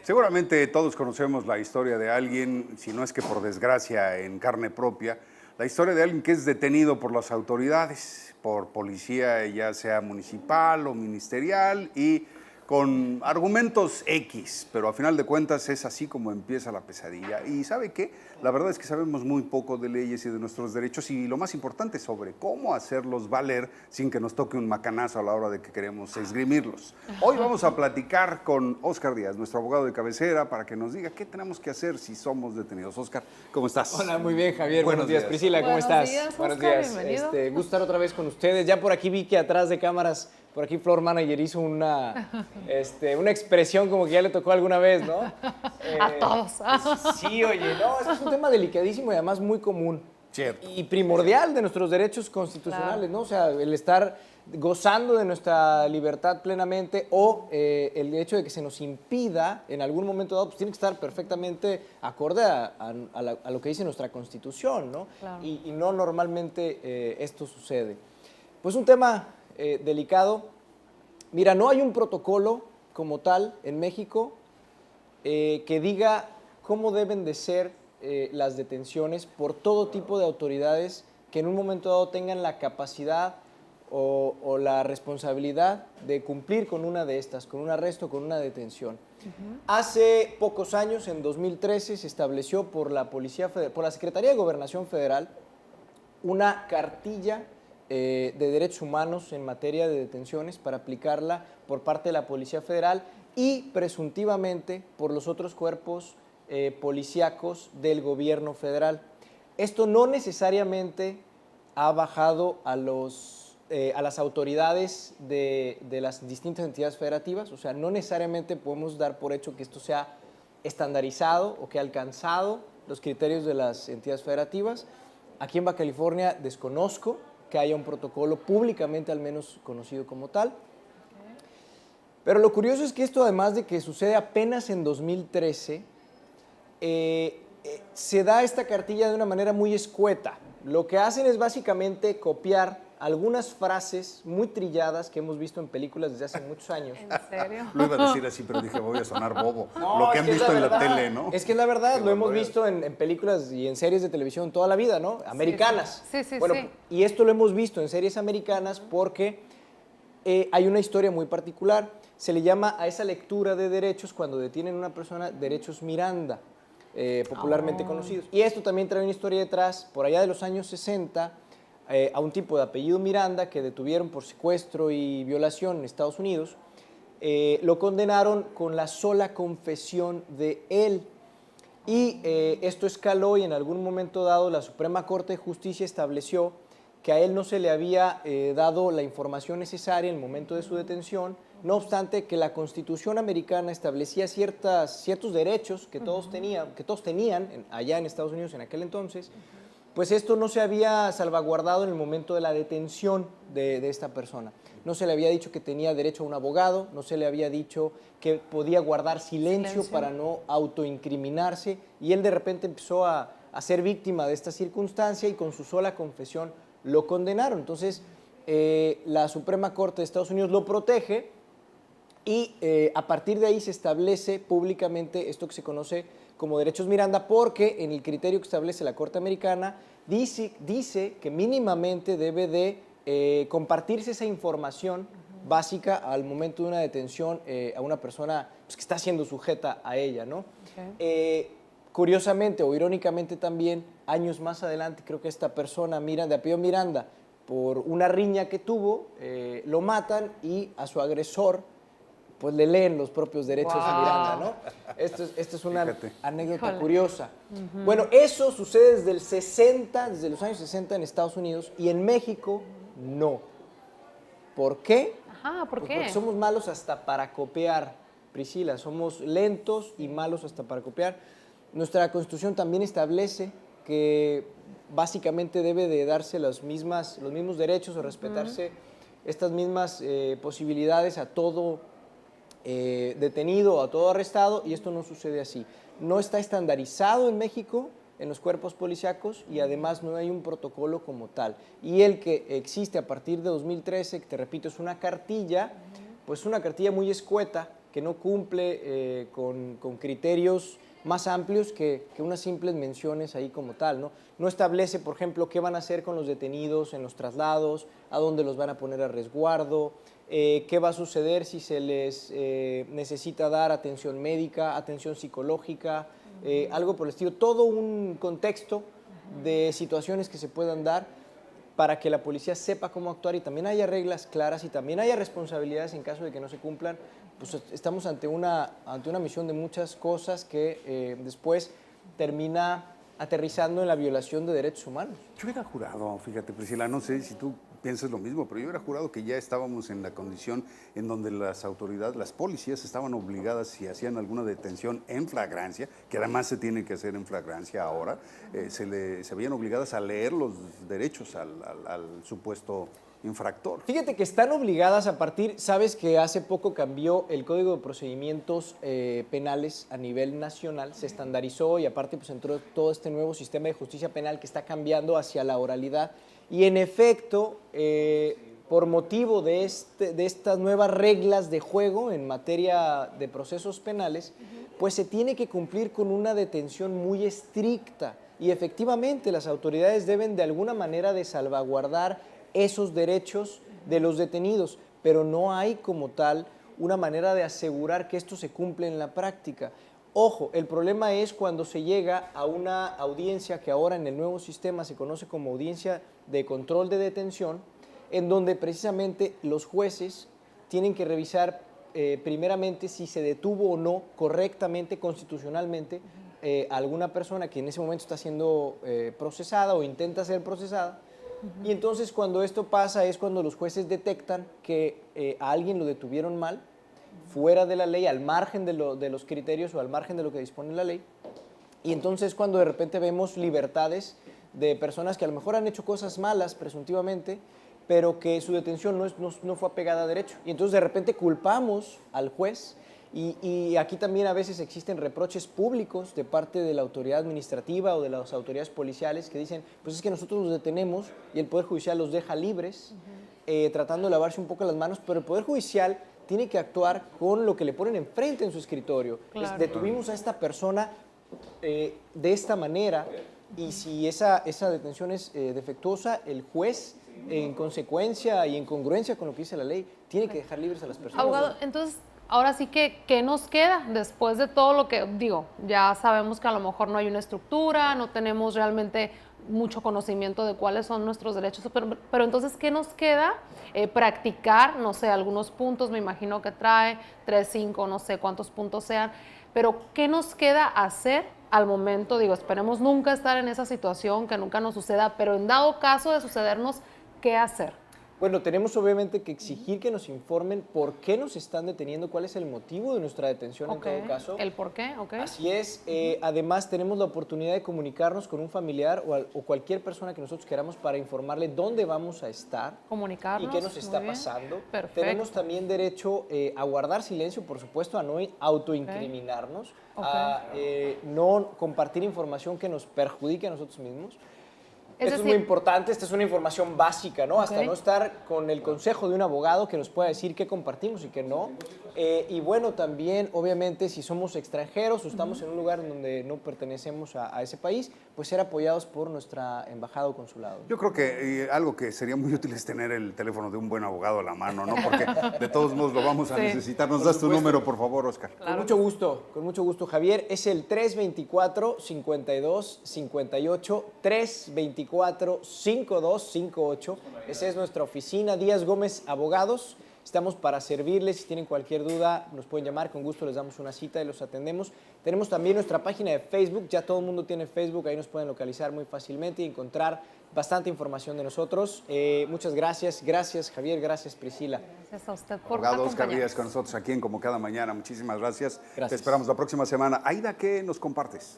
Seguramente todos conocemos la historia de alguien, si no es que por desgracia en carne propia, la historia de alguien que es detenido por las autoridades, por policía ya sea municipal o ministerial y con argumentos X, pero a final de cuentas es así como empieza la pesadilla. ¿Y sabe qué? La verdad es que sabemos muy poco de leyes y de nuestros derechos y lo más importante sobre cómo hacerlos valer sin que nos toque un macanazo a la hora de que queremos esgrimirlos. Hoy vamos a platicar con Óscar Díaz, nuestro abogado de cabecera, para que nos diga qué tenemos que hacer si somos detenidos. Óscar, ¿cómo estás? Hola, muy bien, Javier. Buenos días. Priscila, ¿cómo Buenos estás? días, Buenos Óscar, días. bienvenido. Gusto estar otra vez con ustedes. Ya por aquí vi que atrás de cámaras, por aquí Floor Manager hizo una expresión como que ya le tocó alguna vez, ¿no? A todos. Sí, oye, no, es un tema delicadísimo y además muy común. Cierto. Y primordial de nuestros derechos constitucionales, Claro. ¿no? O sea, el estar gozando de nuestra libertad plenamente o el hecho de que se nos impida en algún momento dado, pues tiene que estar perfectamente acorde a lo que dice nuestra Constitución, ¿no? Claro. Y no normalmente esto sucede. Pues un tema delicado. Mira, no hay un protocolo como tal en México que diga cómo deben de ser las detenciones por todo tipo de autoridades que en un momento dado tengan la capacidad o la responsabilidad de cumplir con una de estas, con un arresto, con una detención. Hace pocos años, en 2013, se estableció por la Secretaría de Gobernación Federal una cartilla de derechos humanos en materia de detenciones para aplicarla por parte de la Policía Federal y presuntivamente por los otros cuerpos policíacos del gobierno federal. Esto no necesariamente ha bajado a las autoridades de las distintas entidades federativas, o sea, no necesariamente podemos dar por hecho que esto sea estandarizado o que ha alcanzado los criterios de las entidades federativas. Aquí en Baja California desconozco que haya un protocolo públicamente al menos conocido como tal. Pero lo curioso es que esto, además de que sucede apenas en 2013, se da esta cartilla de una manera muy escueta. Lo que hacen es básicamente copiar algunas frases muy trilladas que hemos visto en películas desde hace muchos años. ¿En serio? Lo iba a decir así, pero dije, voy a sonar bobo. No, Lo que es han que es visto la en la verdad. tele, ¿no? Es que es la verdad, Qué lo hemos barbaridad. visto en películas y en series de televisión toda la vida, ¿no? Americanas. Sí, Bueno, sí. y esto lo hemos visto en series americanas porque hay una historia muy particular. Se le llama a esa lectura de derechos cuando detienen a una persona derechos Miranda, popularmente conocidos. Y esto también trae una historia detrás, por allá de los años 60, a un tipo de apellido Miranda que detuvieron por secuestro y violación en Estados Unidos. Lo condenaron con la sola confesión de él. Y esto escaló y en algún momento dado la Suprema Corte de Justicia estableció que a él no se le había dado la información necesaria en el momento de su detención, no obstante que la Constitución americana establecía ciertos derechos que todos tenían allá en Estados Unidos en aquel entonces, pues esto no se había salvaguardado en el momento de la detención de esta persona. No se le había dicho que tenía derecho a un abogado, no se le había dicho que podía guardar silencio para no autoincriminarse, y él de repente empezó a ser víctima de esta circunstancia y con su sola confesión lo condenaron. Entonces, la Suprema Corte de Estados Unidos lo protege y a partir de ahí se establece públicamente esto que se conoce como derechos Miranda, porque en el criterio que establece la Corte Americana dice que mínimamente debe de compartirse esa información básica al momento de una detención a una persona pues, que está siendo sujeta a ella, ¿no? Okay. Curiosamente o irónicamente también, años más adelante, creo que esta persona, de apellido Miranda, por una riña que tuvo, lo matan y a su agresor pues le leen los propios derechos a Miranda, ¿no? Esto es una anécdota curiosa. Bueno, eso sucede desde los años 60 en Estados Unidos y en México no. ¿Por qué? Ajá, ¿por qué? Porque somos malos hasta para copiar, Priscila, somos lentos y malos hasta para copiar. Nuestra Constitución también establece que básicamente debe de darse los mismos derechos o respetarse estas mismas posibilidades a todo detenido, a todo arrestado, y esto no sucede así. No está estandarizado en México en los cuerpos policíacos y además no hay un protocolo como tal. Y el que existe a partir de 2013, que te repito, es una cartilla, pues una cartilla muy escueta que no cumple con criterios más amplios que unas simples menciones ahí como tal, ¿no? No establece, por ejemplo, qué van a hacer con los detenidos en los traslados, a dónde los van a poner a resguardo, qué va a suceder si se les necesita dar atención médica, atención psicológica, algo por el estilo. Todo un contexto de situaciones que se puedan dar para que la policía sepa cómo actuar y también haya reglas claras y también haya responsabilidades en caso de que no se cumplan. Pues estamos ante una misión de muchas cosas que después termina aterrizando en la violación de derechos humanos. Yo hubiera jurado, fíjate, Priscila, no sé si tú piensas lo mismo, pero yo hubiera jurado que ya estábamos en la condición en donde las autoridades, las policías estaban obligadas, si hacían alguna detención en flagrancia, que además se tiene que hacer en flagrancia ahora, se veían obligadas a leer los derechos al supuesto infractor. Fíjate que están obligadas a partir, sabes que hace poco cambió el Código de Procedimientos Penales a nivel nacional, se estandarizó y aparte pues entró todo este nuevo sistema de justicia penal que está cambiando hacia la oralidad y en efecto, por motivo de estas nuevas reglas de juego en materia de procesos penales, pues se tiene que cumplir con una detención muy estricta y efectivamente las autoridades deben de alguna manera de salvaguardar esos derechos de los detenidos, pero no hay como tal una manera de asegurar que esto se cumple en la práctica. Ojo, el problema es cuando se llega a una audiencia que ahora en el nuevo sistema se conoce como audiencia de control de detención, en donde precisamente los jueces tienen que revisar primeramente si se detuvo o no correctamente, constitucionalmente, a alguna persona que en ese momento está siendo procesada o intenta ser procesada. Y entonces cuando esto pasa es cuando los jueces detectan que a alguien lo detuvieron mal, fuera de la ley, al margen de los criterios o al margen de lo que dispone la ley. Y entonces cuando de repente vemos libertades de personas que a lo mejor han hecho cosas malas presuntivamente, pero que su detención no fue apegada a derecho. Y entonces de repente culpamos al juez y aquí también a veces existen reproches públicos de parte de la autoridad administrativa o de las autoridades policiales que dicen, pues es que nosotros los detenemos y el Poder Judicial los deja libres, tratando de lavarse un poco las manos, pero el Poder Judicial tiene que actuar con lo que le ponen enfrente en su escritorio. Claro. Detuvimos a esta persona de esta manera y si esa detención es defectuosa, el juez en consecuencia y en congruencia con lo que dice la ley, tiene que dejar libres a las personas. Abogado, entonces, ahora sí que, ¿qué nos queda después de todo lo que, digo, ya sabemos que a lo mejor no hay una estructura, no tenemos realmente mucho conocimiento de cuáles son nuestros derechos, pero entonces, ¿qué nos queda? Practicar, no sé, algunos puntos, me imagino que trae 3, 5, no sé cuántos puntos sean, pero ¿qué nos queda hacer al momento? Digo, esperemos nunca estar en esa situación, que nunca nos suceda, pero en dado caso de sucedernos, ¿qué hacer? Bueno, tenemos obviamente que exigir que nos informen por qué nos están deteniendo, cuál es el motivo de nuestra detención en todo caso. ¿El por qué? Así es. Además, tenemos la oportunidad de comunicarnos con un familiar o cualquier persona que nosotros queramos para informarle dónde vamos a estar Comunicarnos. y qué nos está muy bien. pasando. Perfecto. Tenemos también derecho a guardar silencio, por supuesto, a no autoincriminarnos, a no compartir información que nos perjudique a nosotros mismos. Esto es muy importante, esta es una información básica, ¿no? Hasta no estar con el consejo de un abogado que nos pueda decir qué compartimos y qué no. Y bueno, también, obviamente, si somos extranjeros o estamos en un lugar en donde no pertenecemos a ese país, pues ser apoyados por nuestra embajada o consulado. Yo creo que algo que sería muy útil es tener el teléfono de un buen abogado a la mano, ¿no? Porque de todos modos lo vamos a necesitar. ¿Nos das tu número, por favor, Oscar? Claro. Con mucho gusto, Javier. Es el 324-5258, 324-5258. Esa es nuestra oficina, Díaz Gómez Abogados. Estamos para servirles. Si tienen cualquier duda, nos pueden llamar. Con gusto les damos una cita y los atendemos. Tenemos también nuestra página de Facebook. Ya todo el mundo tiene Facebook. Ahí nos pueden localizar muy fácilmente y encontrar bastante información de nosotros. Muchas gracias. Gracias, Javier. Gracias, Priscila. Gracias a usted por Abogado Oscar acompañarnos. Díaz con nosotros aquí en Como Cada Mañana. Muchísimas gracias. Gracias. Te esperamos la próxima semana. Aida, ¿qué nos compartes?